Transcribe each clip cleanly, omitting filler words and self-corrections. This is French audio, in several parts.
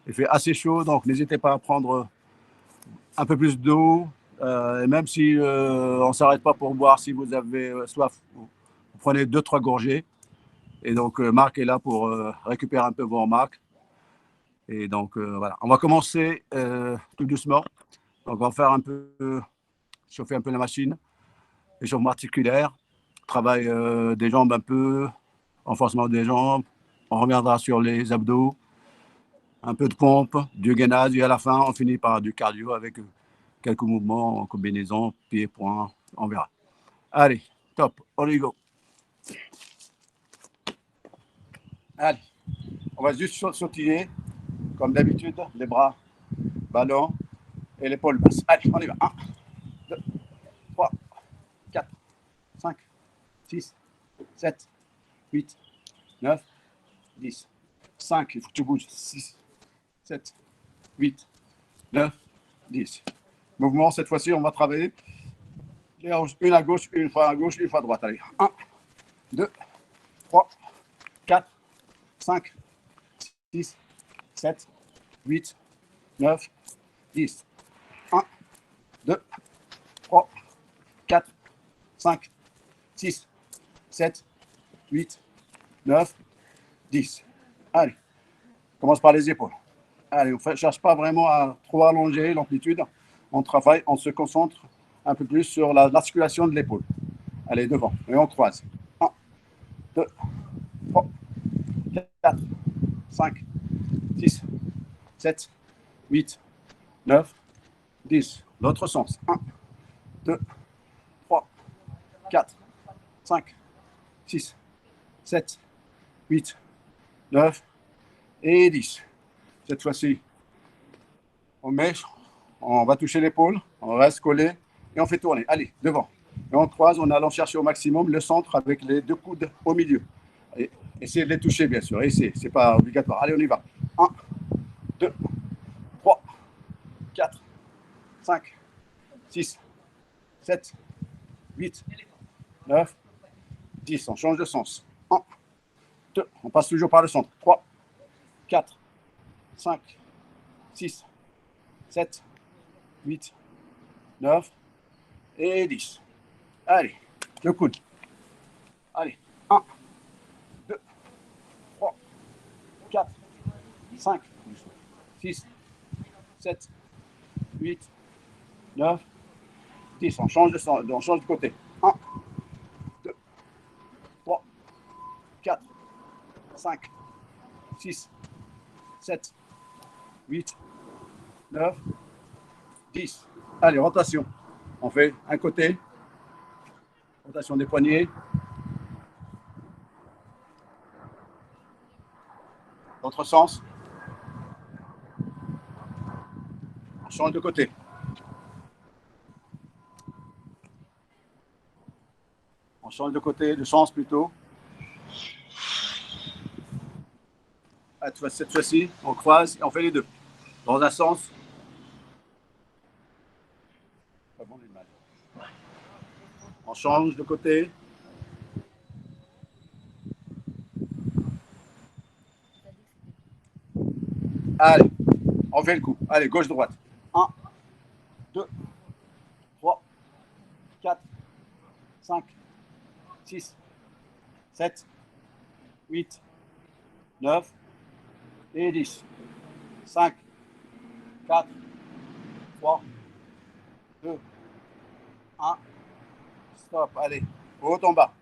Il fait assez chaud, donc n'hésitez pas à prendre un peu plus d'eau. Et même si on ne s'arrête pas pour boire, si vous avez soif, vous prenez 2-3 gorgées. Et donc, Marc est là pour récupérer un peu vos remarques. Et donc, voilà. On va commencer tout doucement. Donc, on va faire un peu, chauffer un peu la machine, échauffement articulaire, travail des jambes un peu, renforcement des jambes. On reviendra sur les abdos, un peu de pompe, du gainage, et à la fin, on finit par du cardio avec quelques mouvements en combinaison, pieds, poings, on verra. Allez, top, on y go. Allez, on va juste sautiller, comme d'habitude, les bras ballants et l'épaule basse. Allez, on y va. 1, 2, 3, 4, 5, 6, 7, 8, 9, 10. 5, il faut que tu bouges. 6, 7, 8, 9, 10. Mouvement, cette fois-ci, on va travailler les hanches, une à gauche, une fois à gauche, une fois à droite. Allez, 1, 2, 3, 4, 5, 6, 7, 8, 9, 10. 1, 2, 3, 4, 5, 6, 7, 8, 9, 10. Allez, on commence par les épaules. Allez, on ne cherche pas vraiment à trop allonger l'amplitude. On travaille, on se concentre un peu plus sur l'articulation de l'épaule. Allez, devant, et on croise. 1, 2, 3, 4, 5, 6, 7, 8, 9, 10. L'autre sens. 1, 2, 3, 4, 5, 6, 7, 8, 9 et 10. Cette fois-ci, on va toucher l'épaule, on reste collé et on fait tourner. Allez, devant. Et on croise en allant chercher au maximum le centre avec les deux coudes au milieu. Et essayez de les toucher, bien sûr. Essayez, ce n'est pas obligatoire. Allez, on y va. 1, 2, 3, 4, 5, 6, 7, 8, 9, 10. On change de sens. 1, 2, on passe toujours par le centre. 3, 4, 5, 6, 7, 8, 9 et 10. Allez, le coude. Allez, 1, 2, 3, 4, 5, 6, 7, 8, 9, 10. On change de côté. 1, 2, 3, 4, 5, 6, 7, 8, 9, 10. Allez, rotation. On fait un côté. Rotation des poignets. L'autre sens. On change de côté. On change de côté, de sens plutôt. Cette fois-ci, on croise et on fait les deux. Dans un sens. On change de côté. Allez, on fait le coup. Allez, gauche-droite. 1, 2, 3, 4, 5, 6, 7, 8, 9 et 10. 5, 4, 3, 2, 1. Stop. Allez, haut en bas.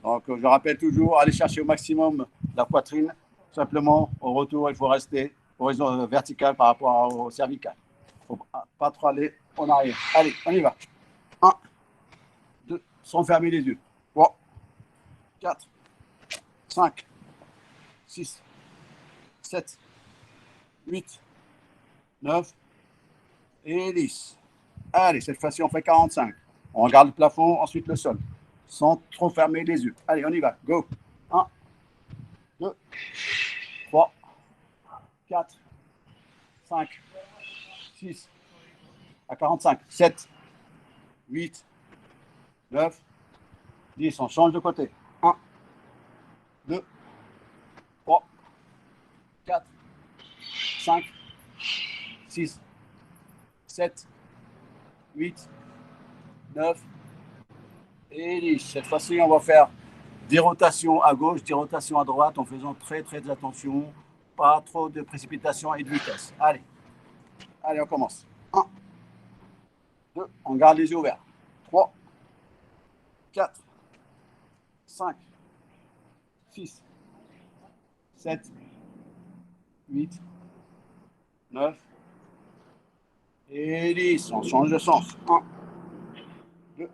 Donc, je rappelle toujours, allez chercher au maximum la poitrine. Simplement, au retour, il faut rester horizon vertical par rapport au cervical. Il ne faut pas trop aller en arrière. Allez, on y va. 1, 2, sans fermer les yeux. 3, 4, 5, 6, 7, 8, 9 et 10. Allez, cette fois-ci, on fait 45. On regarde le plafond, ensuite le sol, sans trop fermer les yeux. Allez, on y va. Go. 1, 2, 3, 4, 5, 6, à 45, 7, 8, 9, 10. On change de côté. 1, 2, 3, 4, 5, 6, 7, 8, 9 et 10. Cette fois-ci, on va faire 10 rotations à gauche, 10 rotations à droite en faisant très très attention. Pas trop de précipitation et de vitesse. Allez, allez, on commence. 1, 2, on garde les yeux ouverts. 3, 4, 5, 6, 7, 8, 9 et 10. On change de sens. 1, 2,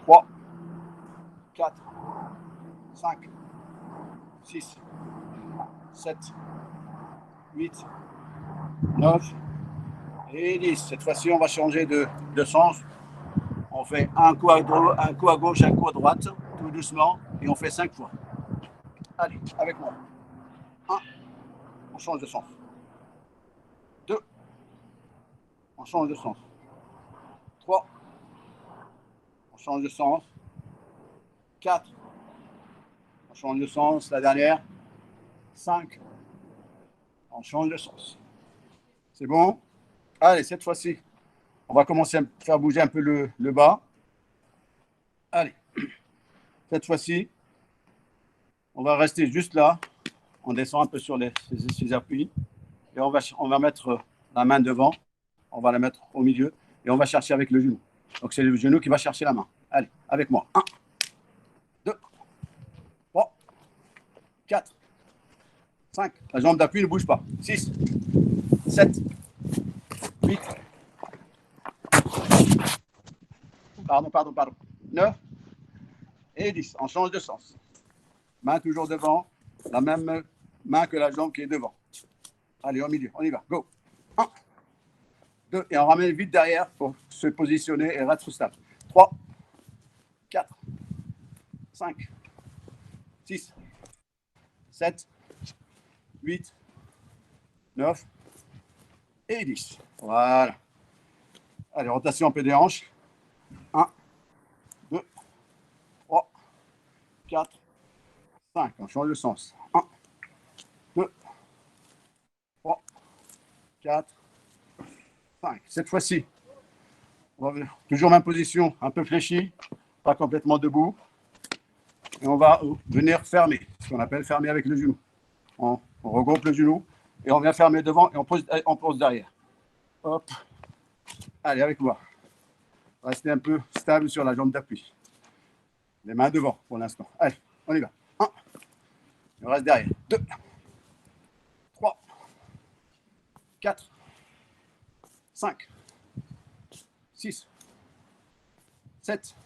3, 4, 5, 6, 7, 8, 9 et 10. Cette fois-ci, on va changer de sens. On fait un coup à gauche, un coup à droite, tout doucement, et on fait 5 fois. Allez, avec moi. 1, on change de sens. 2, on change de sens. 3, on change de sens. 4, on change de sens. La dernière. 5, on change de sens. C'est bon? Allez, cette fois-ci, on va commencer à faire bouger un peu le bas. Allez, cette fois-ci, on va rester juste là. On descend un peu sur ces appuis. Et on va mettre la main devant. On va la mettre au milieu. Et on va chercher avec le genou. Donc, c'est le genou qui va chercher la main. Allez, avec moi. 1, 2, 3, 4, 5. La jambe d'appui ne bouge pas. 6, 7, 8. Pardon. 9 et 10. On change de sens. Main toujours devant. La même main que la jambe qui est devant. Allez, au milieu. On y va. Go. 1, 2. Et on ramène vite derrière pour se positionner et être stable. 3, 4, 5, 6, 7, 8, 9 et 10. Voilà. Allez, rotation en pied des hanches. 1, 2, 3, 4, 5. On change de sens. 1, 2, 3, 4, 5. Cette fois-ci, on va toujours même position, un peu fléchie, pas complètement debout. Et on va venir fermer, ce qu'on appelle fermer avec le genou. On regroupe le genou et on vient fermer devant et on pose derrière. Hop. Allez, avec moi. Restez un peu stable sur la jambe d'appui. Les mains devant pour l'instant. Allez, on y va. 1. On reste derrière. 2, 3, 4, 5, 6, 7,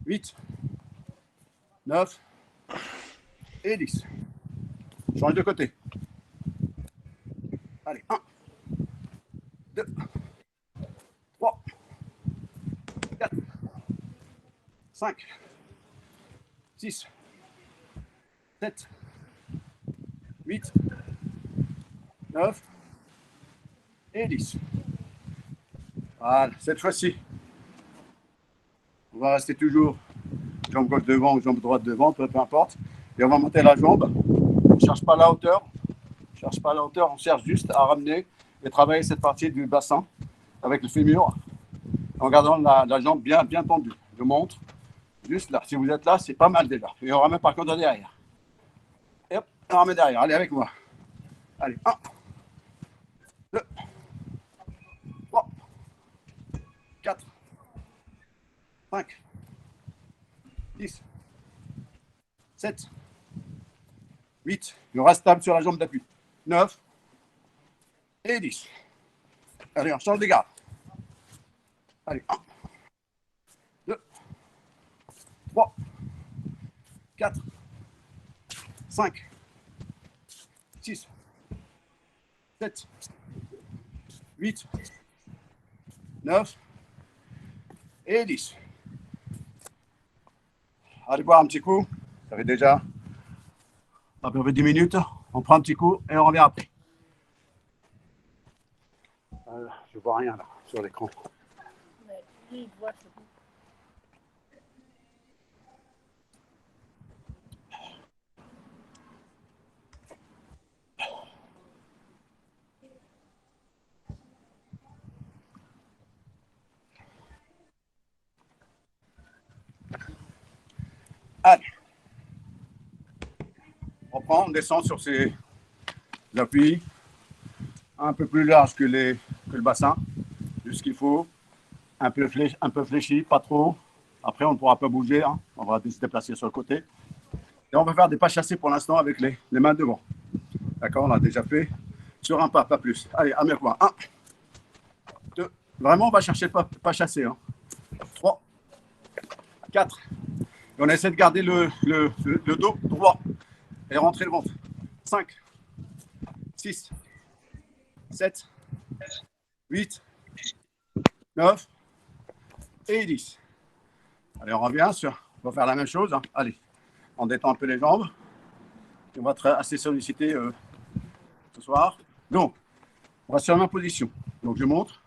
8, 9 et 10. Change de côté. Allez, 1, 2, 3, 4, 5, 6, 7, 8, 9 et 10. Voilà, cette fois-ci, on va rester toujours jambe gauche devant ou jambe droite devant, peu importe. Et on va monter la jambe. On ne cherche pas la hauteur. On cherche juste à ramener et travailler cette partie du bassin avec le fémur en gardant la jambe bien tendue. Je montre juste là. Si vous êtes là, c'est pas mal déjà. Et on ramène par contre derrière. Et hop, on ramène derrière. Allez, avec moi. Allez, 1, 2, 3, 4, 5, 6, 7, 8. On reste stable sur la jambe d'appui. 9 et 10. Allez, on change de garde. Allez, 1, 2, 3, 4, 5, 6, 7, 8, 9 et 10. Allez boire un petit coup. Ça fait déjà à peu près 10 minutes. On prend un petit coup et on revient après. Je vois rien là sur l'écran. Mais lui, il voit tout. Allez. On reprend, on descend sur ces appuis. Un peu plus large que le bassin. Juste ce qu'il faut. Un peu fléchi, pas trop. Après, on ne pourra pas bouger. Hein. On va se déplacer sur le côté. Et on va faire des pas chassés pour l'instant avec les mains devant. D'accord, on l'a déjà fait. Sur un pas plus. Allez, amène-moi. 1, 2. Vraiment, on va chercher pas chasser. Hein. 3, 4. Et on essaie de garder le dos droit et rentrer le ventre. 5, 6, 7, 8, 9 et 10. Allez, on revient on va faire la même chose. Hein. Allez, on détend un peu les jambes. On va être assez sollicité ce soir. Donc, on va sur la même position. Donc, je montre.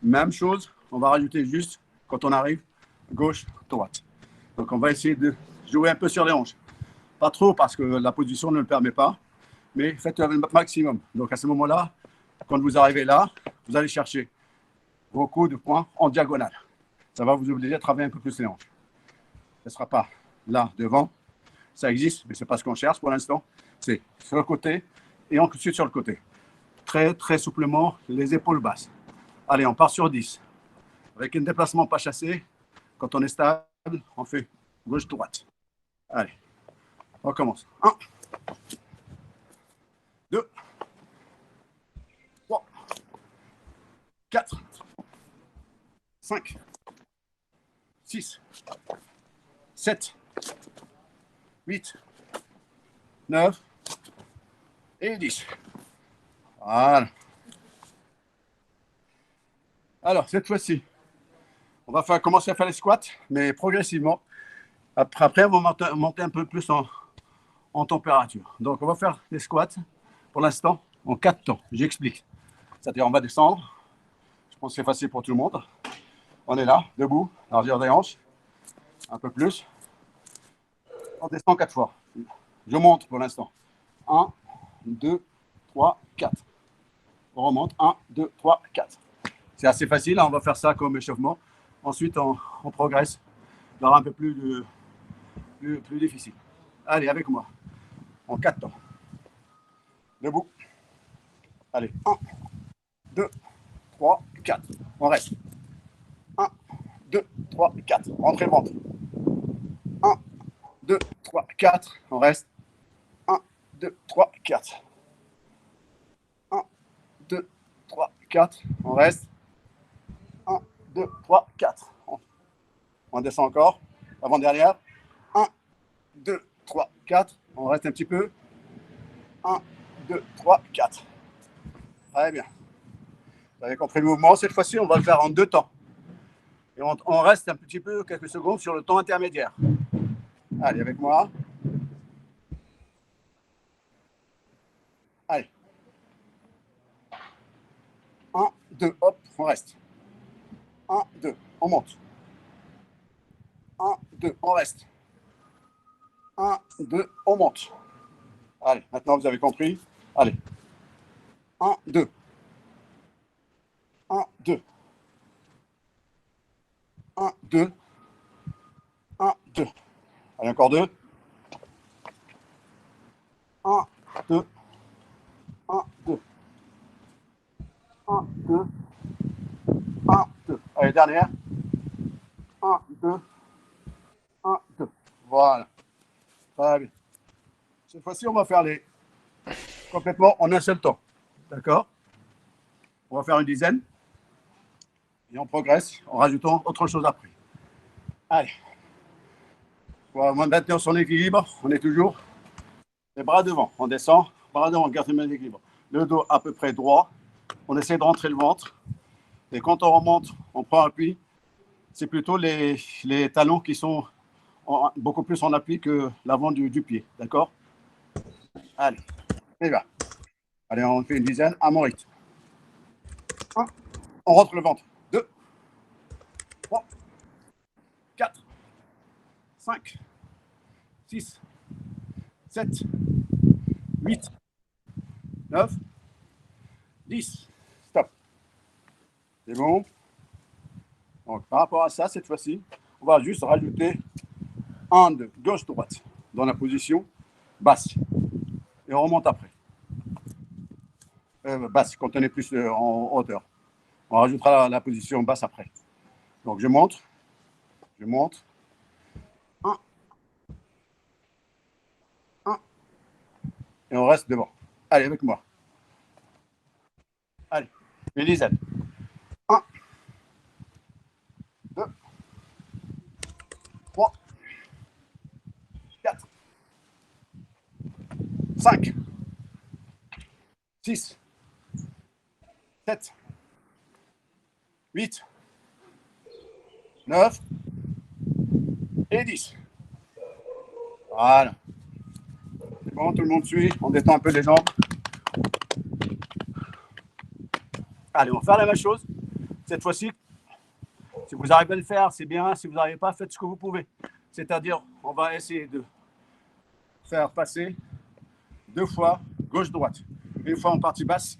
Même chose. On va rajouter juste quand on arrive gauche, droite. Donc, on va essayer de jouer un peu sur les hanches. Pas trop parce que la position ne le permet pas, mais faites le maximum. Donc, à ce moment-là, quand vous arrivez là, vous allez chercher vos coups de poing en diagonale. Ça va vous obliger à travailler un peu plus les hanches. Ce ne sera pas là, devant. Ça existe, mais ce n'est pas ce qu'on cherche pour l'instant. C'est sur le côté et ensuite sur le côté. Très, très souplement, les épaules basses. Allez, on part sur 10. Avec un déplacement pas chassé, quand on est stable, on fait gauche-droite. Allez, on commence. 1, 2, 3, 4, 5, 6, 7, 8, 9 et 10. Voilà. Alors, cette fois-ci, on va commencer à faire les squats, mais progressivement. Après, on va monter un peu plus en température. Donc, on va faire les squats, pour l'instant, en 4 temps. J'explique. C'est-à-dire, on va descendre. Je pense que c'est facile pour tout le monde. On est là, debout, largeur des hanches. Un peu plus. On descend 4 fois. Je monte pour l'instant. 1, 2, 3, 4. On remonte. 1, 2, 3, 4. C'est assez facile. On va faire ça comme échauffement. Ensuite, on progresse vers un peu plus difficile. Allez, avec moi. En 4 temps. Debout. Allez. 1, 2, 3, 4. On reste. 1, 2, 3, 4. Rentrez le ventre. 1, 2, 3, 4. On reste. 1, 2, 3, 4. 1, 2, 3, 4. On reste. 1, 2, 3, 4. On descend encore. Avant-dernière. 1, 2, 3, 4. On reste un petit peu. 1, 2, 3, 4. Très bien. Vous avez compris le mouvement. Cette fois-ci, on va le faire en 2 temps. Et on reste un petit peu, quelques secondes, sur le temps intermédiaire. Allez, avec moi. Allez. 1, 2, hop, on reste. 1, 2, on monte. 1, 2, on reste. 1, 2, on monte. Allez, maintenant vous avez compris. Allez. 1, 2. 1, 2. 1, 2. 1, 2. Allez, encore 2. 1, 2. 1, 2. 1, 2. 1, 2. Allez, dernière. 1, 2. 1, 2. Voilà. Très bien. Cette fois-ci, on va faire les complètement en un seul temps. D'accord? On va faire une dizaine. Et on progresse en rajoutant autre chose après. Allez. On va maintenir son équilibre. On est toujours les bras devant. On descend. Bras devant, garde le même équilibre. Le dos à peu près droit. On essaie de rentrer le ventre. Et quand on remonte, on prend appui. C'est plutôt les talons qui sont beaucoup plus en appui que l'avant du pied. D'accord? Allez, on y va. Allez, on fait une dizaine à mon rythme. 1, on rentre le ventre. 2, 3, 4, 5, 6, 7, 8, 9, 10. Stop. C'est bon. Donc, par rapport à ça, cette fois-ci, on va juste rajouter hand gauche-droite dans la position basse. Et on remonte après. Basse, quand on est plus en hauteur. On rajoutera la position basse après. Donc je monte. 1. 1. Et on reste devant. Allez, avec moi. Allez, une dizaine. 1, 2, 3, 4, 5, 6, 7, 8, 9 et 10. Voilà. C'est bon, tout le monde suit. On détend un peu les jambes. Allez, on va faire la même chose. Cette fois-ci, si vous arrivez à le faire, c'est bien. Si vous n'arrivez pas, faites ce que vous pouvez. C'est-à-dire, on va essayer de faire passer 2 fois gauche-droite. Une fois en partie basse,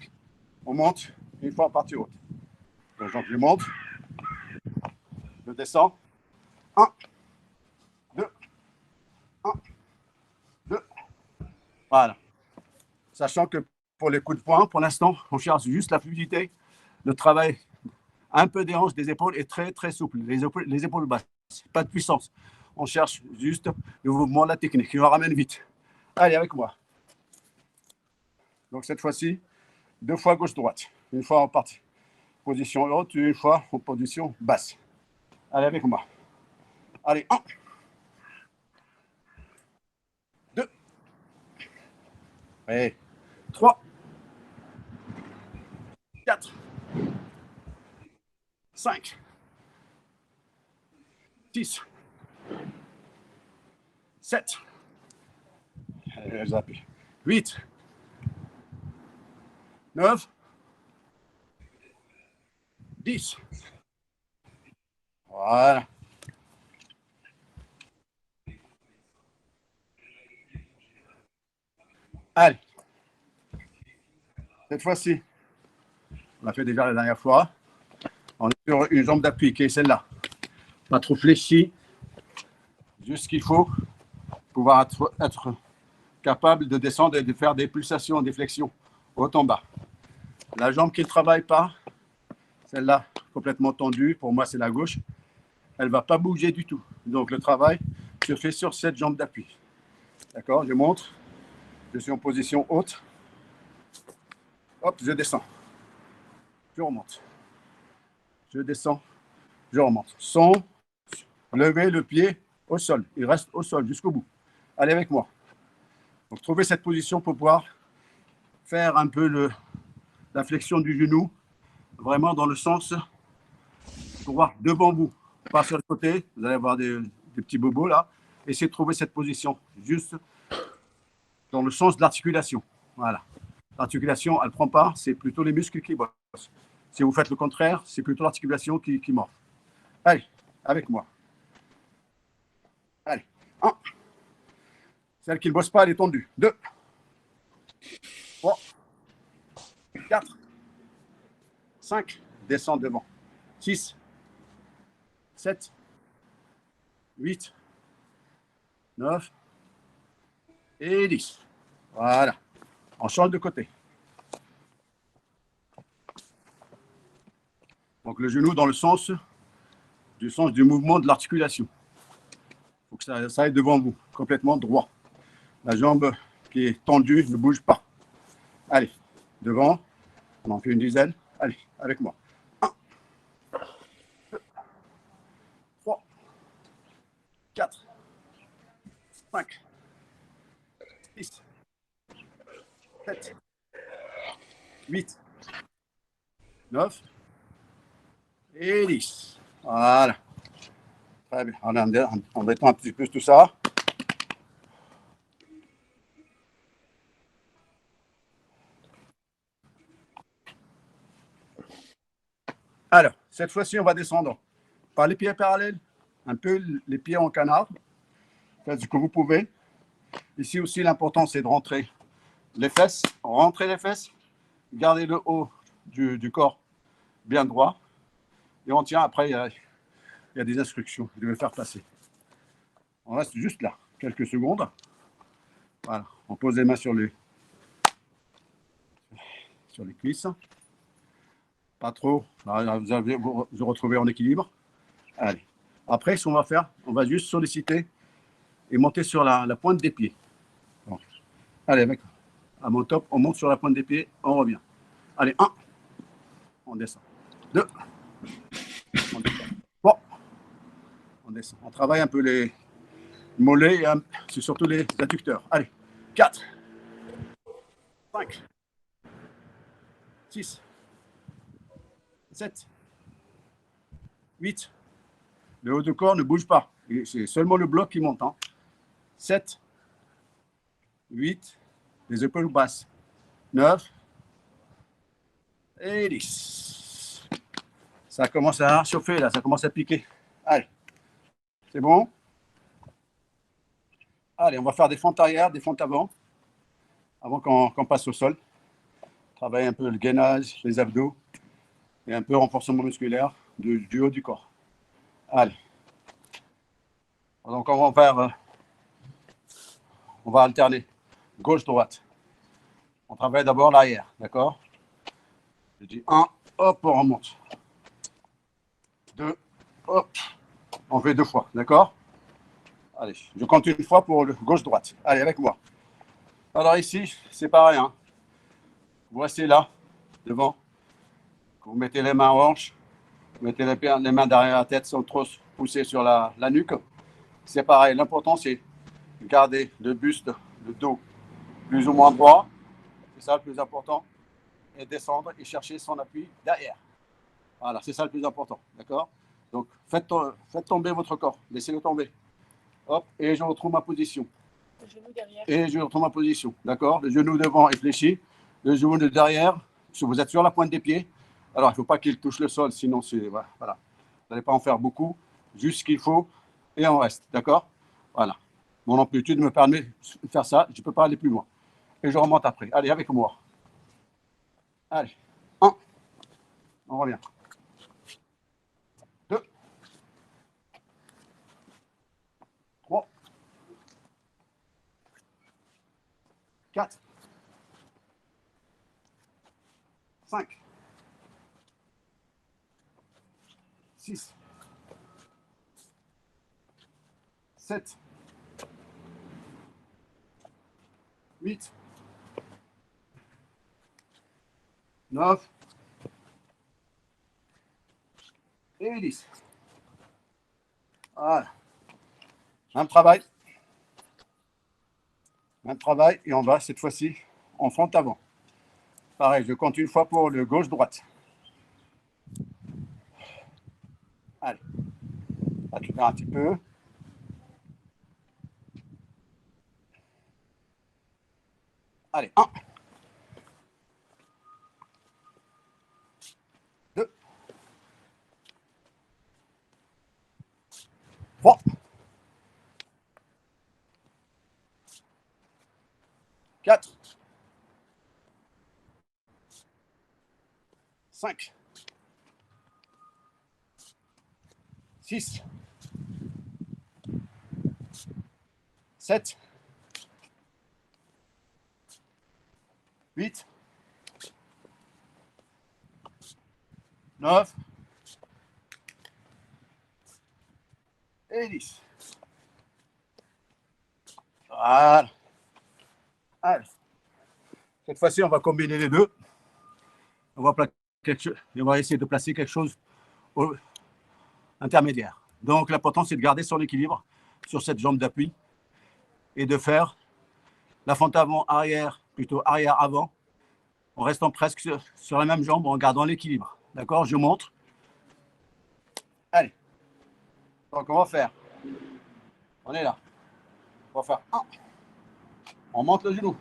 on monte. Une fois en partie haute. Donc, je monte. Je descends. 1, 2, 1, 2. Voilà. Sachant que pour les coups de poing, pour l'instant, on cherche juste la fluidité. Le travail un peu des hanches, des épaules est très, très souple. Les épaules basses, pas de puissance. On cherche juste le mouvement, la technique. Je le ramène vite. Allez, avec moi. Donc, cette fois-ci, 2 fois gauche-droite. Une fois en partie position haute, une fois en position basse. Allez, avec moi. Allez, 1, 2, et 3, 4, 5, 6, 7, 8, 9, 10. Voilà. Allez. Cette fois-ci, on l'a fait déjà la dernière fois. On est sur une jambe d'appui qui est celle-là. Pas trop fléchie. Juste ce qu'il faut pour pouvoir être capable de descendre et de faire des pulsations, des flexions, haut en bas. La jambe qui ne travaille pas, celle-là, complètement tendue, pour moi c'est la gauche, elle ne va pas bouger du tout. Donc le travail se fait sur cette jambe d'appui. D'accord? Je monte, je suis en position haute. Hop, je descends. Je remonte. Je descends, je remonte. Sans lever le pied au sol. Il reste au sol jusqu'au bout. Allez avec moi. Donc trouvez cette position pour pouvoir faire un peu la flexion du genou, vraiment dans le sens droit, devant vous, pas sur le côté. Vous allez avoir des petits bobos là. Essayez de trouver cette position, juste dans le sens de l'articulation. Voilà. L'articulation, elle ne prend pas, c'est plutôt les muscles qui bossent. Si vous faites le contraire, c'est plutôt l'articulation qui mord. Allez, avec moi. Allez, 1. Celle qui ne bosse pas, elle est tendue. 2, 3, 4, 5, descends devant. 6, 7, 8, 9 et 10. Voilà. On change de côté. Donc le genou dans le sens du mouvement de l'articulation. Il faut que ça aille devant vous, complètement droit. La jambe qui est tendue ne bouge pas. Allez, devant. On en fait une dizaine. Allez, avec moi. 1, 2, 3, 4, 5, 6, 7, 8, 9 et 10. Voilà. Très bien. On détend un petit peu tout ça. Alors, cette fois-ci, on va descendre par les pieds parallèles, un peu les pieds en canard. Faites ce que vous pouvez. Ici aussi, l'important, c'est de rentrer les fesses. Rentrez les fesses. Gardez le haut du corps bien droit. Et on tient. Après, il y a des instructions. Je vais faire passer. On reste juste là, quelques secondes. Voilà, on pose les mains sur les cuisses. Pas trop. Là, vous allez vous retrouver en équilibre. Allez. Après, ce qu'on va faire, on va juste solliciter et monter sur la pointe des pieds. Bon. Allez, mec. À mon top, on monte sur la pointe des pieds, on revient. Allez, 1. On descend. 2. On descend. Bon. On descend. On travaille un peu les mollets et c'est surtout les adducteurs. Allez. 4. 5. 6. 7. 8. Le haut de corps ne bouge pas. C'est seulement le bloc qui monte. 7. 8. Les épaules basses. 9. Et 10. Ça commence à chauffer là, ça commence à piquer. Allez. C'est bon? Allez, on va faire des fentes arrière, des fentes avant qu'on passe au sol. Travailler un peu le gainage, les abdos et un peu renforcement musculaire du haut du corps. Allez. Donc on va alterner gauche-droite. On travaille d'abord l'arrière, d'accord? Je dis 1, hop, on remonte. 2, hop, on fait 2 fois, d'accord? Allez, je compte une fois pour le gauche-droite. Allez, avec moi. Alors ici, c'est pareil. Vous restez là, devant. Vous mettez les mains en hanche. Vous mettez les mains derrière la tête sans trop pousser sur la nuque. C'est pareil. L'important, c'est de garder le buste, le dos plus ou moins droit. C'est ça le plus important. Et descendre et chercher son appui derrière. Voilà, c'est ça le plus important. D'accord? Donc, faites tomber votre corps. Laissez-le tomber. Hop, et je retrouve ma position. Le genou derrière. Et je retrouve ma position. D'accord? Le genou devant est fléchi. Le genou de derrière, vous êtes sur la pointe des pieds. Alors, il ne faut pas qu'il touche le sol, sinon, voilà. Vous n'allez pas en faire beaucoup. Juste ce qu'il faut et on reste. D'accord? Voilà. Mon amplitude me permet de faire ça. Je ne peux pas aller plus loin. Et je remonte après. Allez, avec moi. Allez. 1. On revient. 2. 3. 4. 5. 6. 7. 8. 9. Et 10. Voilà. Même travail. Même travail. Et on va cette fois-ci en front avant. Pareil, je compte une fois pour le gauche-droite. Allez. Accélère un petit peu. Allez, 1. 2. 3. 4. 5. 6. 7. 8. 9. Et 10. Voilà. Allez. Cette fois-ci, on va combiner les deux. On va essayer de placer quelque chose au intermédiaire. Donc, l'important, c'est de garder son équilibre sur cette jambe d'appui et de faire la fente avant-arrière, plutôt arrière-avant, en restant presque sur la même jambe, en gardant l'équilibre. D'accord? Je montre. Allez. Donc, on va faire. On est là. On va faire 1. On monte le genou.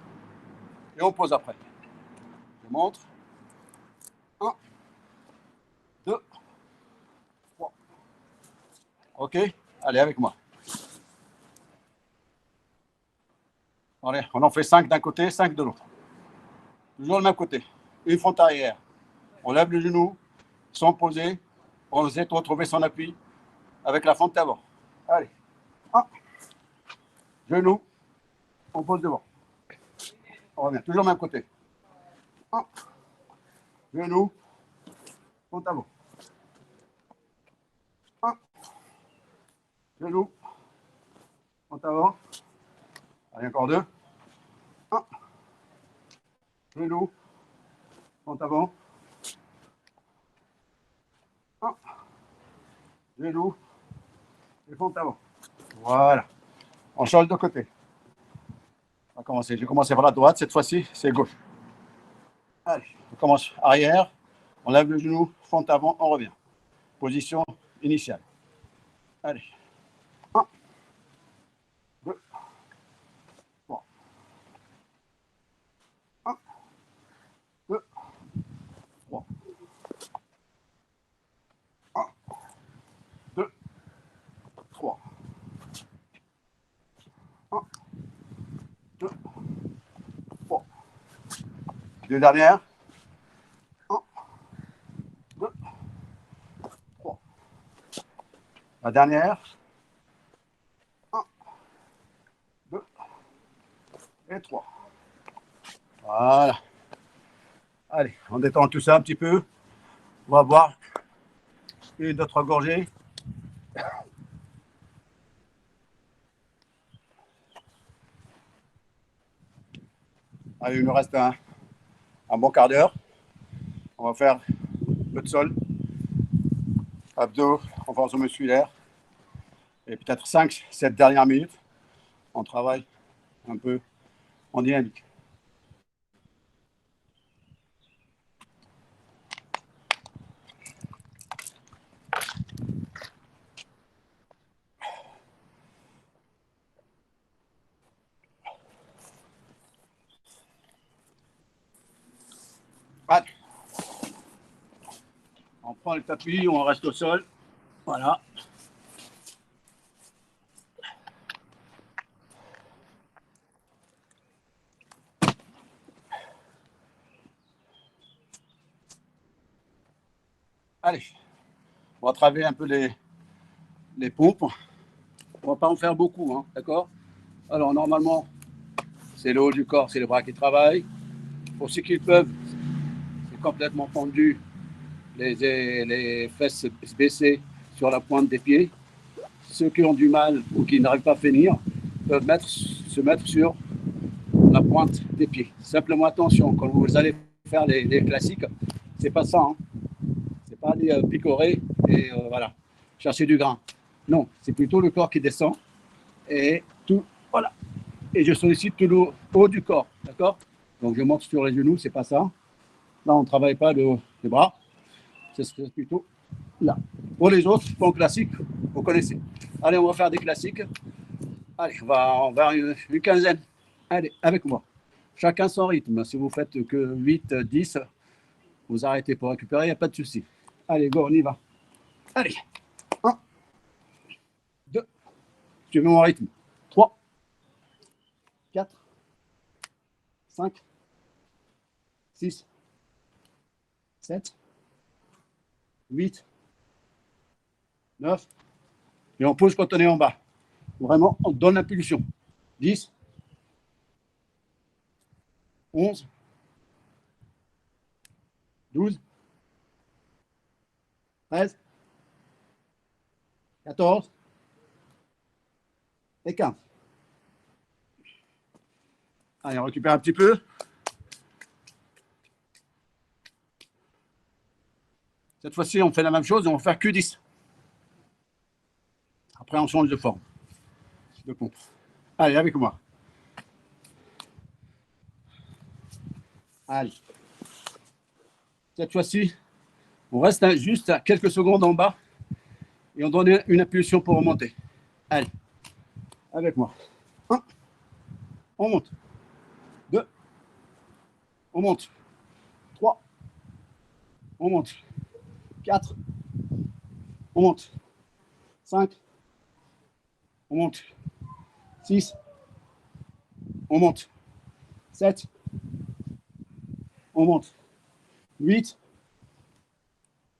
Et on pose après. Je montre. 1, 2, 3. OK? Allez, avec moi. Allez, on en fait 5 d'un côté, 5 de l'autre. Toujours le même côté. Une fente arrière. On lève le genou, sans poser. On essaie de retrouver son appui avec la fente avant. Allez. 1, Genou, on pose devant. On revient, toujours au même côté. 1, genou, compte avant. 1, genou, compte avant. Allez, encore 2. 1, genou, compte avant. 1, genou, et compte avant. Voilà. On change de côté. On va commencer. Je vais commencer par la droite. Cette fois-ci, c'est gauche. Allez, on commence arrière. On lève le genou, fond avant, on revient. Position initiale. Allez. 1, 2, 3. 1, 2, 3. 1, 2, 3. 1, 2, 3. Deux dernières. 1, 2, 3. La dernière. 1, 2 et 3. Voilà. Allez, on détend tout ça un petit peu. On va boire une, deux, trois gorgées. Allez, il nous reste un bon quart d'heure. On va faire un peu de sol, abdos, renforcement musculaire. Et peut-être 5-7 dernières minutes, on travaille un peu en dynamique. Allez. On prend le tapis, on reste au sol. Voilà. Allez. On va travailler un peu les pompes. On ne va pas en faire beaucoup, hein, d'accord? Alors, normalement, c'est le haut du corps, c'est les bras qui travaillent. Pour ceux qui peuvent, c'est complètement tendu, les fesses baissées sur la pointe des pieds. Ceux qui ont du mal ou qui n'arrivent pas à finir peuvent se mettre sur la pointe des pieds. Simplement attention, quand vous allez faire les classiques, c'est pas ça. Hein. C'est pas aller picorer et voilà, chercher du grain. Non, c'est plutôt le corps qui descend et tout, voilà. Et je sollicite tout le haut du corps, d'accord? Donc je monte sur les genoux, c'est pas ça. Là, on ne travaille pas les bras, c'est plutôt là. Pour les autres, pour le classique, vous connaissez. Allez, on va faire des classiques. Allez, on va une quinzaine. Allez, avec moi. Chacun son rythme. Si vous faites que 8, 10, vous arrêtez pour récupérer, il n'y a pas de souci. Allez, go, on y va. Allez. 1, 2, suivez mon rythme. 3, 4, 5, 6, 7, 8, 9. Et on pose quand on est en bas. Vraiment, on donne l'impulsion. 10, 11, 12, 13, 14 et 15. Allez, on récupère un petit peu. Cette fois-ci, on fait la même chose et on va faire que 10. Après, on change de forme. De pompe. Allez, avec moi. Allez. Cette fois-ci, on reste juste à quelques secondes en bas et on donne une impulsion pour remonter. Allez, avec moi. 1, on monte. 2, on monte. 3, on monte. 4, on monte. 5, on monte. 6, on monte. 7, on monte. 8,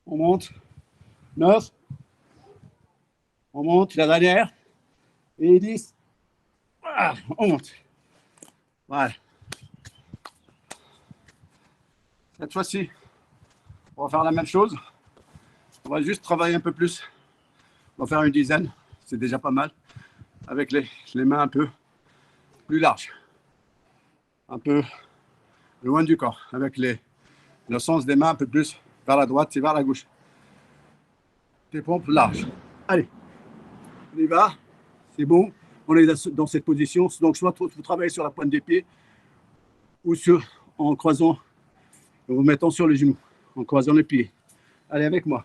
on monte. 9, on monte. La dernière. Et 10. Ah, on monte. Voilà. Cette fois-ci, on va faire la même chose. On va juste travailler un peu plus. On va faire une dizaine. C'est déjà pas mal. Avec les mains un peu plus larges. Un peu loin du corps. Avec le sens des mains un peu plus vers la droite et vers la gauche. Des pompes larges. Allez, on y va. C'est bon. On est dans cette position. Donc, soit vous travaillez sur la pointe des pieds ou en croisant, en vous mettant sur les genoux, en croisant les pieds. Allez, avec moi.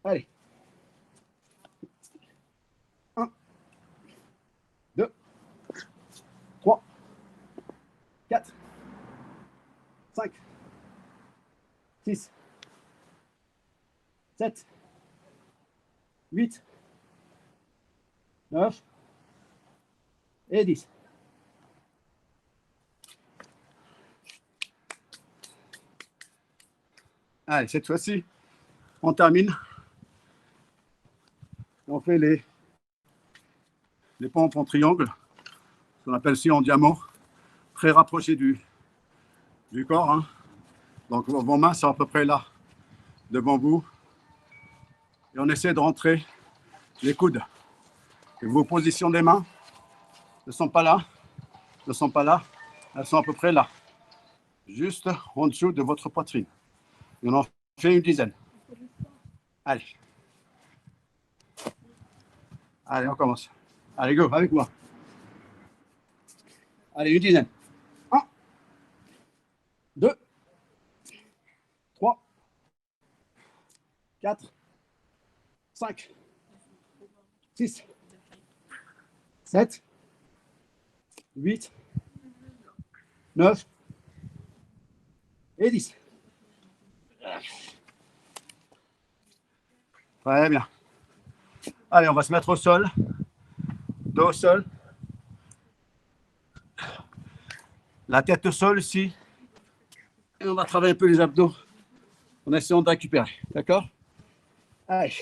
Allez. 1, 2, 3, 4, 5, 6, 7, 8, 9 et 10. Allez, cette fois-ci, on termine. On fait les pompes en triangle, ce qu'on appelle aussi en diamant, très rapproché du corps. Hein. Donc vos mains sont à peu près là, devant vous. Et on essaie de rentrer les coudes. Et vos positions des mains ne sont pas là, elles sont à peu près là, juste en dessous de votre poitrine. Et on en fait une dizaine. Allez. Allez, on commence. Allez, go, avec moi. Allez, une dizaine. 1, 2, 3, 4, 5, 6, 7, 8, 9 et 10. Très bien. Allez, on va se mettre au sol. Dos au sol. La tête au sol ici. Et on va travailler un peu les abdos en essayant de récupérer. D'accord? Allez.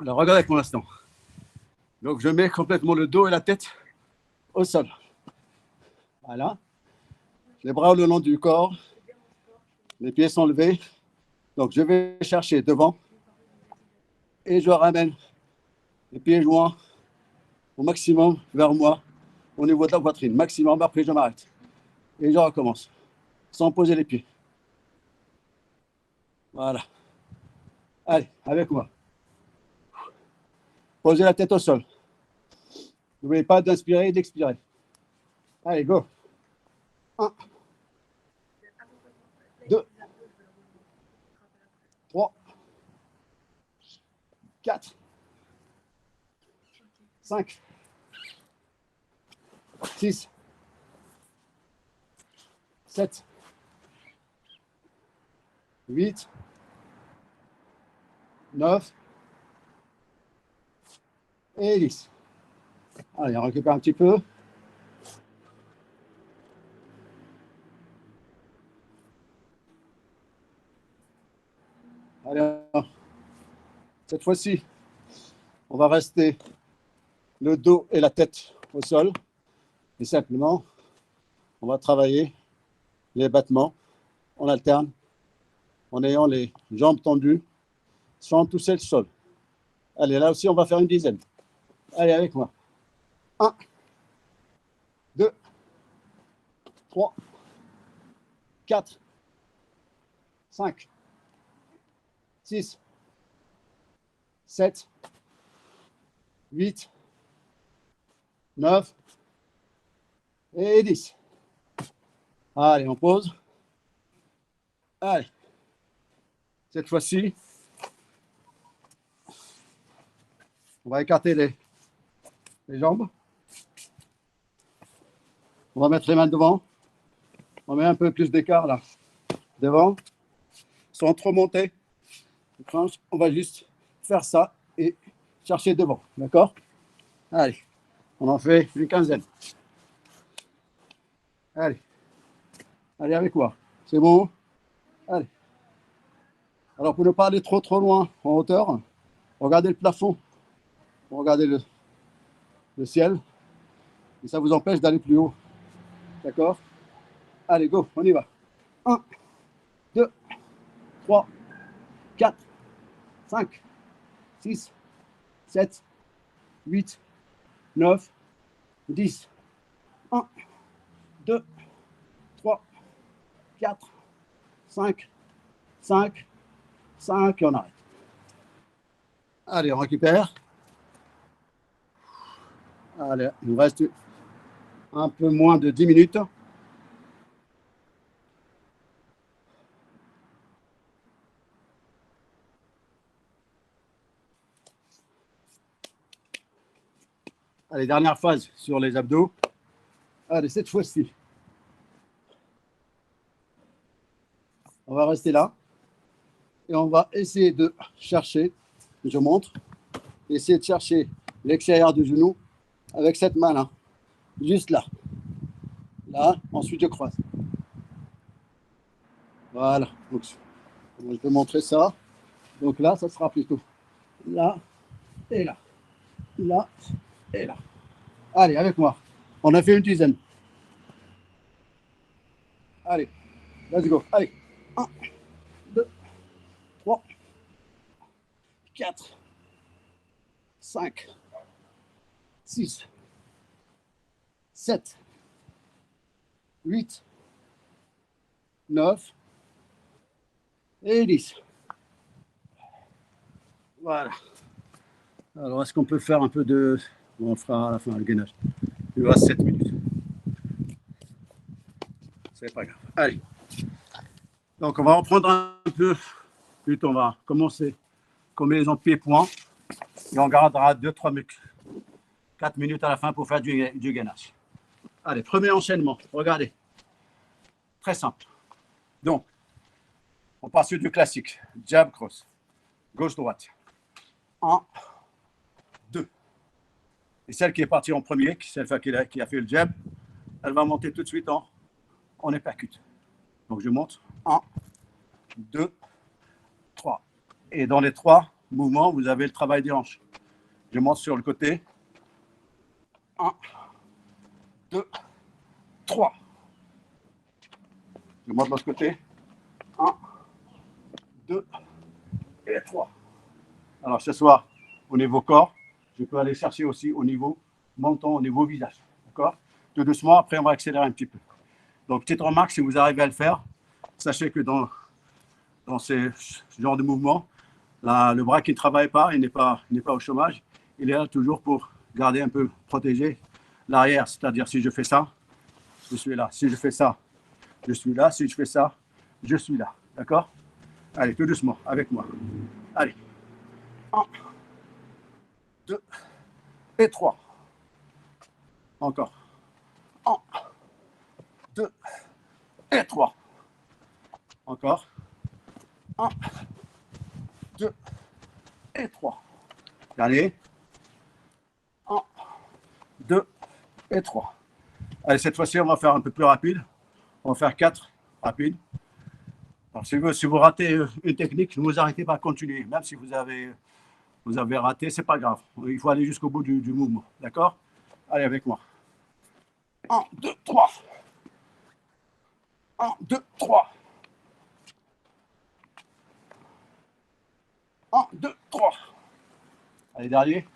Alors, regardez pour l'instant. Donc, je mets complètement le dos et la tête au sol. Voilà. Les bras le long du corps. Les pieds sont levés. Donc, je vais chercher devant. Et je ramène les pieds joints au maximum vers moi, au niveau de la poitrine. Maximum, après je m'arrête. Et je recommence. Sans poser les pieds. Voilà. Allez, avec moi. Posez la tête au sol. N'oubliez pas d'inspirer et d'expirer. Allez, go. 1, 2, 3, 4, 5, 6, 7, 8, 9 et 10. Allez, on récupère un petit peu. Allez, cette fois-ci, on va rester le dos et la tête au sol. Et simplement, on va travailler les battements. On alterne en ayant les jambes tendues sans toucher le sol. Allez, là aussi, on va faire une dizaine. Allez, avec moi. 1, 2, 3, 4, 5, 6, 7, 8, 9 et 10. Allez, on pose. Allez. Cette fois-ci, on va écarter les jambes. On va mettre les mains devant. On met un peu plus d'écart là, devant, sans trop monter. On va juste faire ça et chercher devant. D'accord? Allez, on en fait une quinzaine. Allez. Allez avec moi. C'est bon? Allez. Alors, pour ne pas aller trop loin en hauteur, regardez le plafond, regardez le ciel, et ça vous empêche d'aller plus haut. D'accord? Allez, go, on y va. 1, 2, 3, 4, 5, 6, 7, 8, 9, 10. 1, 2, 3, 4, 5, 5, 5, et on arrête. Allez, on récupère. Allez, il nous reste un peu moins de 10 minutes. Allez, dernière phase sur les abdos. Allez, cette fois-ci, on va rester là et on va essayer de chercher, je montre, essayer de chercher l'extérieur du genou avec cette main-là, juste là. Là, ensuite je croise. Voilà, donc je peux montrer ça. Donc là, ça sera plutôt là et là. Là et là. Allez, avec moi. On a fait une dizaine. Allez, let's go. Allez, 1, 2, 3, 4, 5, 6, 7, 8, 9 et 10. Voilà. Alors, est-ce qu'on peut faire un peu de... Bon, on fera à la fin le gainage. Il nous reste 7 minutes. C'est pas grave. Allez. Donc, on va en prendre un peu. Plutôt, on va commencer combinaison pied-point. Et on gardera 2-3 minutes. 4 minutes à la fin pour faire du gainage. Allez, premier enchaînement. Regardez. Très simple. Donc, on part sur du classique. Jab, cross. Gauche-droite. 1, 2. Et celle qui est partie en premier, celle qui a fait le jab, elle va monter tout de suite en uppercut. Donc, je monte. 1, 2, 3. Et dans les 3 mouvements, vous avez le travail des hanches. Je monte sur le côté. 1, 2, 3. Je monte de l'autre côté. 1, 2 et 3. Alors, ce soit au niveau corps, je peux aller chercher aussi au niveau menton, au niveau visage. D'accord? Tout doucement, après, on va accélérer un petit peu. Donc, petite remarque, si vous arrivez à le faire, sachez que dans ce genre de mouvement, le bras qui ne travaille pas, il n'est pas au chômage. Il est là toujours pour garder un peu protégé l'arrière. C'est-à-dire, si je fais ça, je suis là. Si je fais ça, je suis là. Si je fais ça, je suis là. D'accord? Allez, tout doucement, avec moi. Allez. 1, 2 et 3. Encore. 1, 2 et 3. Encore. 1, 2 et 3. Dernier. 1, 2 et 3. Allez, cette fois-ci, on va faire un peu plus rapide. On va faire 4 rapides. Alors, si vous ratez une technique, ne vous arrêtez pas à continuer. Même si vous avez raté, c'est pas grave. Il faut aller jusqu'au bout du mouvement. D'accord? Allez, avec moi. 1, 2, 3. 1, 2, 3. 1, 2, 3. Allez, dernier.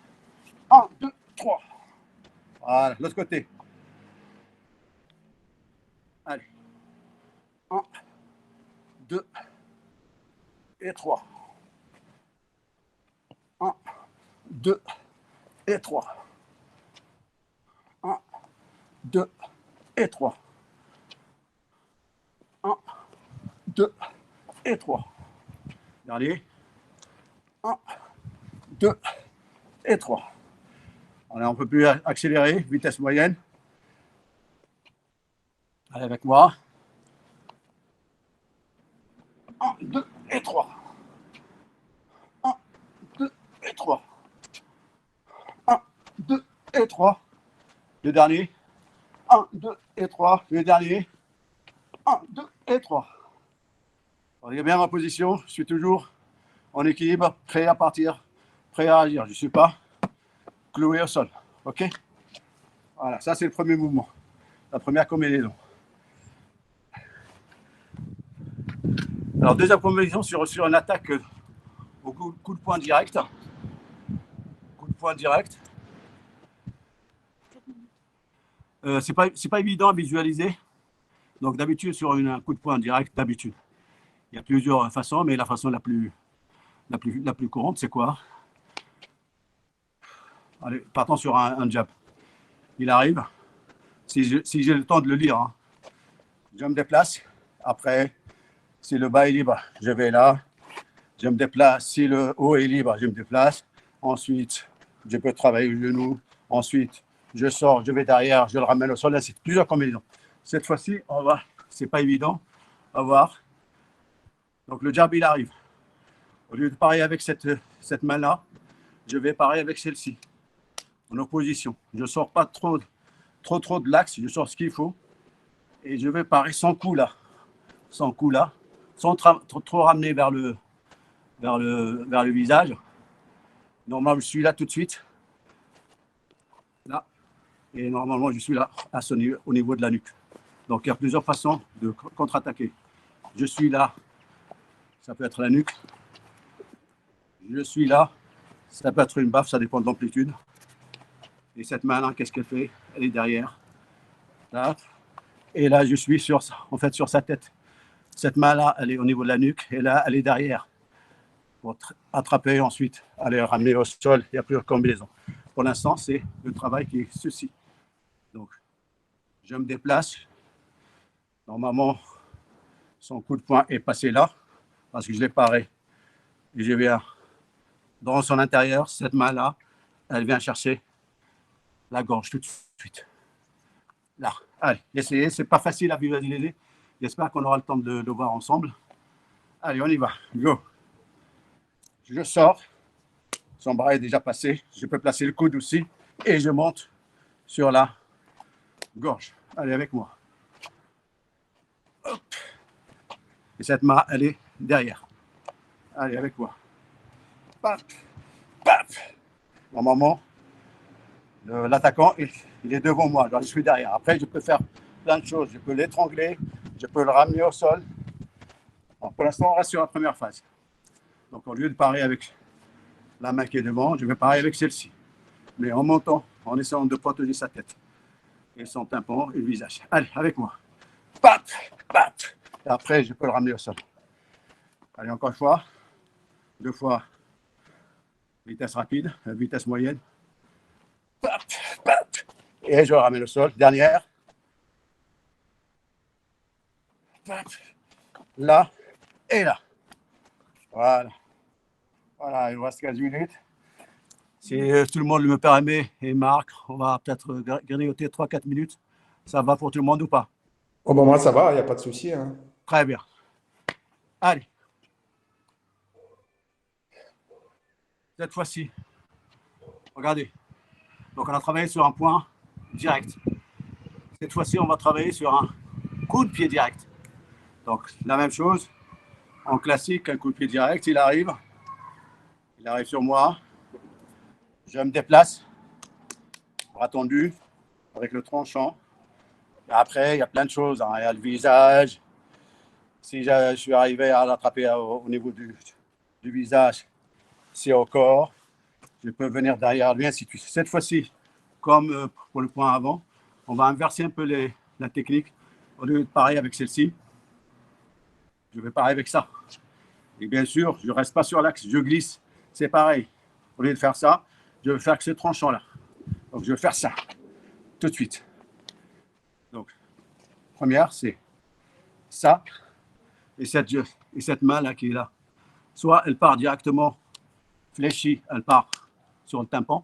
1, 2, 3. Voilà, l'autre côté. Allez. 1, 2 et 3. 1, 2 et 3. 1, 2 et 3. 1, 2 et 3. Dernier. 1, 2 et 3. Allez, on peut plus accélérer, vitesse moyenne. Allez avec moi. 1, 2 et 3. 1, 2 et 3. 1, 2 et 3. Le dernier. 1, 2 et 3. Le dernier. 1, 2 et 3. Regardez bien ma position. Je suis toujours en équilibre, prêt à partir prêt à agir. Je ne suis pas cloué au sol. OK? Voilà, ça c'est le premier mouvement. La première combinaison. Alors, deuxième combinaison sur une attaque au coup de poing direct. Coup de poing direct. C'est pas évident à visualiser. Donc, d'habitude, sur un coup de poing direct, d'habitude, il y a plusieurs façons, mais la façon la plus courante, c'est quoi? Allez, partons sur un jab. Il arrive. Si j'ai le temps de le lire, hein, je me déplace. Après, si le bas est libre, je vais là. Je me déplace. Si le haut est libre, je me déplace. Ensuite, je peux travailler le genou. Ensuite, je sors, je vais derrière, je le ramène au sol. Là, c'est plusieurs combinaisons. Cette fois-ci, on va, c'est pas évident. On va voir. Donc, le jab, il arrive. Au lieu de parer avec cette main-là, je vais parer avec celle-ci, en opposition. Je ne sors pas trop de l'axe, je sors ce qu'il faut. Et je vais parer sans coup là. Sans coup là. Sans trop ramener vers le visage. Normalement, je suis là tout de suite. Là. Et normalement, je suis là, au niveau de la nuque. Donc, il y a plusieurs façons de contre-attaquer. Je suis là. Ça peut être la nuque. Je suis là. Ça peut être une baffe, ça dépend de l'amplitude. Et cette main-là, qu'est-ce qu'elle fait? Elle est derrière. Là. Et là, je suis sur sa tête. Cette main-là, elle est au niveau de la nuque. Et là, elle est derrière. Pour attraper, ensuite, aller ramener au sol. Il y a plusieurs combinaisons. Pour l'instant, c'est le travail qui est ceci. Donc, je me déplace. Normalement, son coup de poing est passé là, parce que je l'ai paré. Et je viens dans son intérieur. Cette main-là, elle vient chercher la gorge tout de suite. Là. Allez, essayez. C'est pas facile à visualiser. J'espère qu'on aura le temps de le voir ensemble. Allez, on y va. Go. Je sors. Son bras est déjà passé. Je peux placer le coude aussi. Et je monte sur la gorge. Allez, avec moi. Hop. Et cette main, elle est derrière. Allez, avec moi. Paf, paf. Normalement, l'attaquant, il est devant moi. Alors, je suis derrière. Après, je peux faire plein de choses. Je peux l'étrangler. Je peux le ramener au sol. Alors, pour l'instant, on reste sur la première phase. Donc, au lieu de parer avec la main qui est devant, je vais parer avec celle-ci. Mais en montant, en essayant de protéger sa tête et son tympan et le visage. Allez, avec moi. Pat, pat. Et après, je peux le ramener au sol. Allez, encore une fois. 2 fois. Vitesse rapide, vitesse moyenne. Pat, pat. Et je le ramène au sol. Dernière. Pat. Là et là. Voilà. Voilà, il nous reste 15 minutes. Si tout le monde me permet et Marc, on va peut-être grignoter 3-4 minutes. Ça va pour tout le monde ou pas? Oh, bah, moi, ça va, il n'y a pas de souci, hein. Très bien. Allez. Cette fois-ci, regardez. Donc, on a travaillé sur un point direct. Cette fois-ci, on va travailler sur un coup de pied direct. Donc, la même chose. En classique, un coup de pied direct, il arrive sur moi. Je me déplace, bras tendu, avec le tranchant. Et après, il y a plein de choses, hein. Il y a le visage. Si je suis arrivé à l'attraper au niveau du visage, c'est au corps. Je peux venir derrière lui, ainsi de suite. Cette fois-ci, comme pour le point avant, on va inverser un peu la technique. Au lieu de parer avec celle-ci, je vais parer avec ça. Et bien sûr, je ne reste pas sur l'axe, je glisse. C'est pareil. Au lieu de faire ça, je vais faire que ce tranchant-là. Donc, je vais faire ça tout de suite. Donc, première, c'est ça et cette main-là qui est là. Soit elle part directement fléchie, elle part sur le tympan.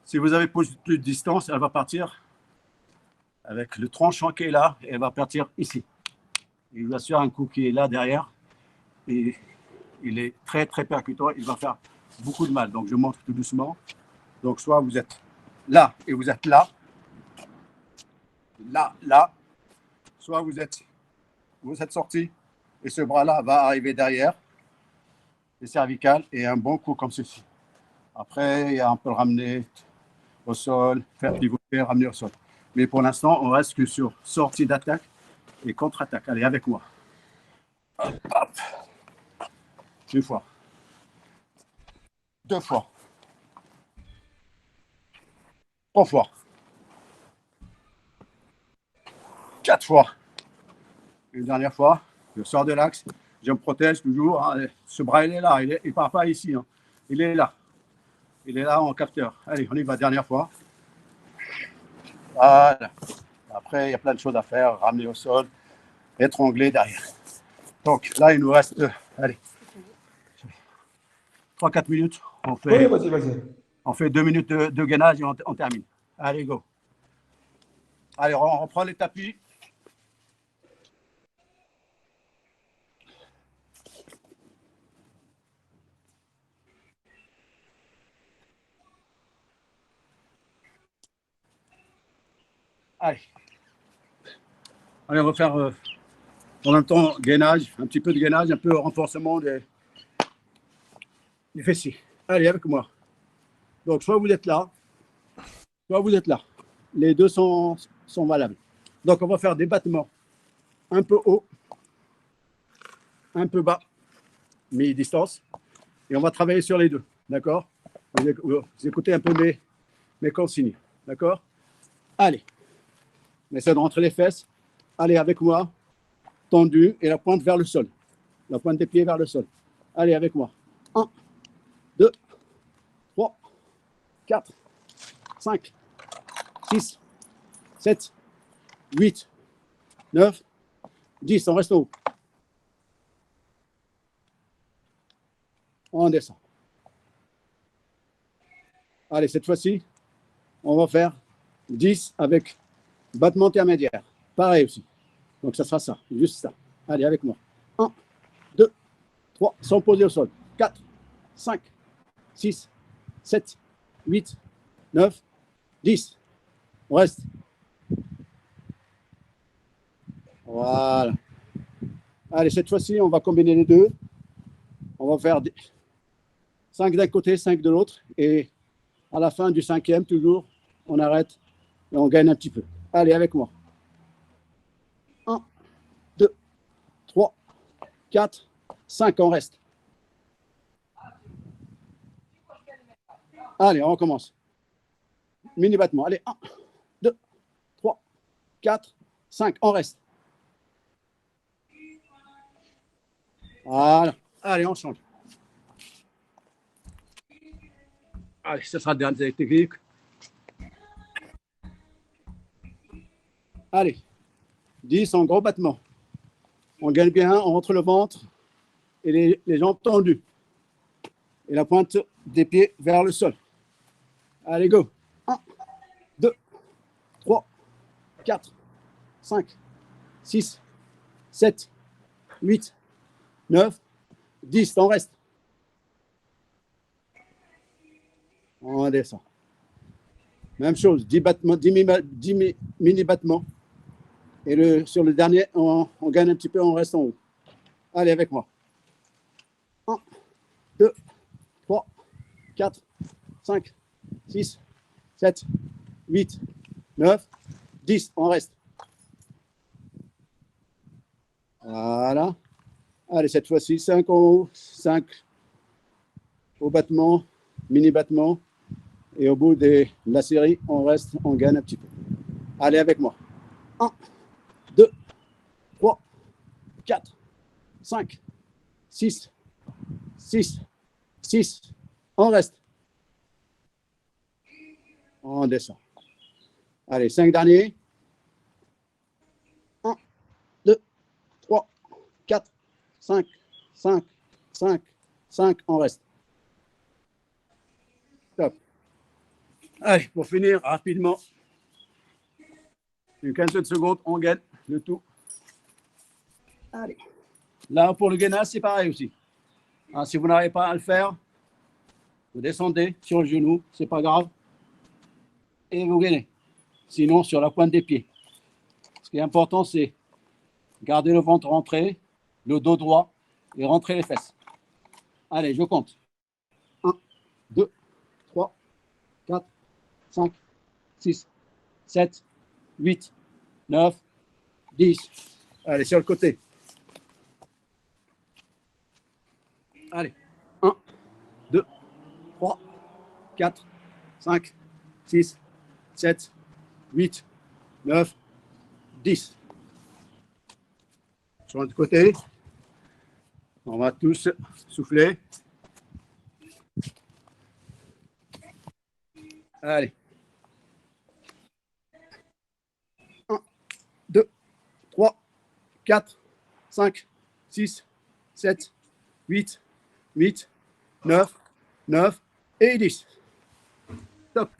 Si vous avez plus de distance, elle va partir avec le tranchant qui est là et elle va partir ici. Il vous assure un coup qui est là derrière et il est très très percutant, il va faire beaucoup de mal. Donc je montre tout doucement. Donc soit vous êtes là et vous êtes là, là, soit vous êtes sorti et ce bras-là va arriver derrière les cervicales et un bon coup comme ceci. Après, on peut le ramener au sol, faire pivoter, ramener au sol. Mais pour l'instant, on reste que sur sortie d'attaque et contre-attaque. Allez, avec moi. Hop, hop. Une fois. Deux fois. Trois fois. Quatre fois. Une dernière fois. Je sors de l'axe. Je me protège toujours. Hein. Ce bras, il est là. Il ne part pas ici. Hein. Il est là. Il est là en capteur. Allez, on y va. Dernière fois. Voilà. Après, il y a plein de choses à faire. Ramener au sol. Étrangler derrière. Donc là, il nous reste, allez, 3-4 minutes. Oui, vas-y, vas-y. On fait 2 minutes de gainage et on termine. Allez, go. Allez, on reprend les tapis. Allez. Allez, on va faire en même temps gainage, un petit peu de gainage, un peu renforcement des fessiers. Allez, avec moi. Donc, soit vous êtes là, soit vous êtes là. Les deux sont valables. Donc, on va faire des battements un peu haut, un peu bas, mi-distance. Et on va travailler sur les deux. D'accord? Vous écoutez un peu mes consignes. D'accord? Allez. On essaie de rentrer les fesses. Allez, avec moi. Tendu et la pointe vers le sol. La pointe des pieds vers le sol. Allez, avec moi. 1, 2, 3, 4, 5, 6, 7, 8, 9, 10. On reste en haut. On descend. Allez, cette fois-ci, on va faire 10 avec battement intermédiaire. Pareil aussi. Donc, ça sera ça, juste ça. Allez, avec moi. 1, 2, 3, sans poser au sol. 4, 5, 6, 7, 8, 9, 10. On reste. Voilà. Allez, cette fois-ci, on va combiner les deux. On va faire 5 d'un côté, 5 de l'autre. Et à la fin du cinquième, toujours, on arrête et on gagne un petit peu. Allez, avec moi. 1, 2, 3, 4, 5, on reste. Allez, on recommence. Mini battement. Allez, 1, 2, 3, 4, 5, on reste. Voilà. Allez, on change. Allez, ce sera la dernière technique. Allez, 10 en gros battement. On gagne bien, on rentre le ventre et les jambes tendues. Et la pointe des pieds vers le sol. Allez, go. 1, 2, 3, 4, 5, 6, 7, 8, 9, 10. T'en restes. On descend. Même chose, 10 battements, 10 mini-battements. Et sur le dernier, on gagne un petit peu, on reste en haut. Allez, avec moi. 1, 2, 3, 4, 5, 6, 7, 8, 9, 10. On reste. Voilà. Allez, cette fois-ci, 5 en haut, 5 au battement, mini-battement. Et au bout de la série, on reste, on gagne un petit peu. Allez, avec moi. 1, 2, 3, 4, 5, 6, 6, 6. On reste. On descend. Allez, 5 derniers. 1, 2, 3, 4, 5, 5, 5, 5. On reste. Top. Allez, pour finir rapidement, une quinzaine de secondes, on gagne le tout. Allez. Là, pour le gainage, c'est pareil aussi. Hein, si vous n'arrivez pas à le faire, vous descendez sur le genou, c'est pas grave, et vous gainez. Sinon, sur la pointe des pieds. Ce qui est important, c'est garder le ventre rentré, le dos droit, et rentrer les fesses. Allez, je compte. 1, 2, 3, 4, 5, 6, 7, 8, 9, 10. Allez, sur le côté. Allez, 1, 2, 3, 4, 5, 6, 7, 8, 9, 10. Sur l'autre côté, on va tous souffler. Allez. 1, 2, 3, 4, 5, 6, 7, 8, 8, 9, 9 et 10. Top.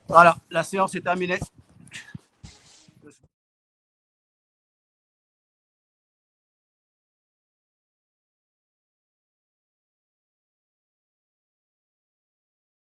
Voilà, la séance est terminée.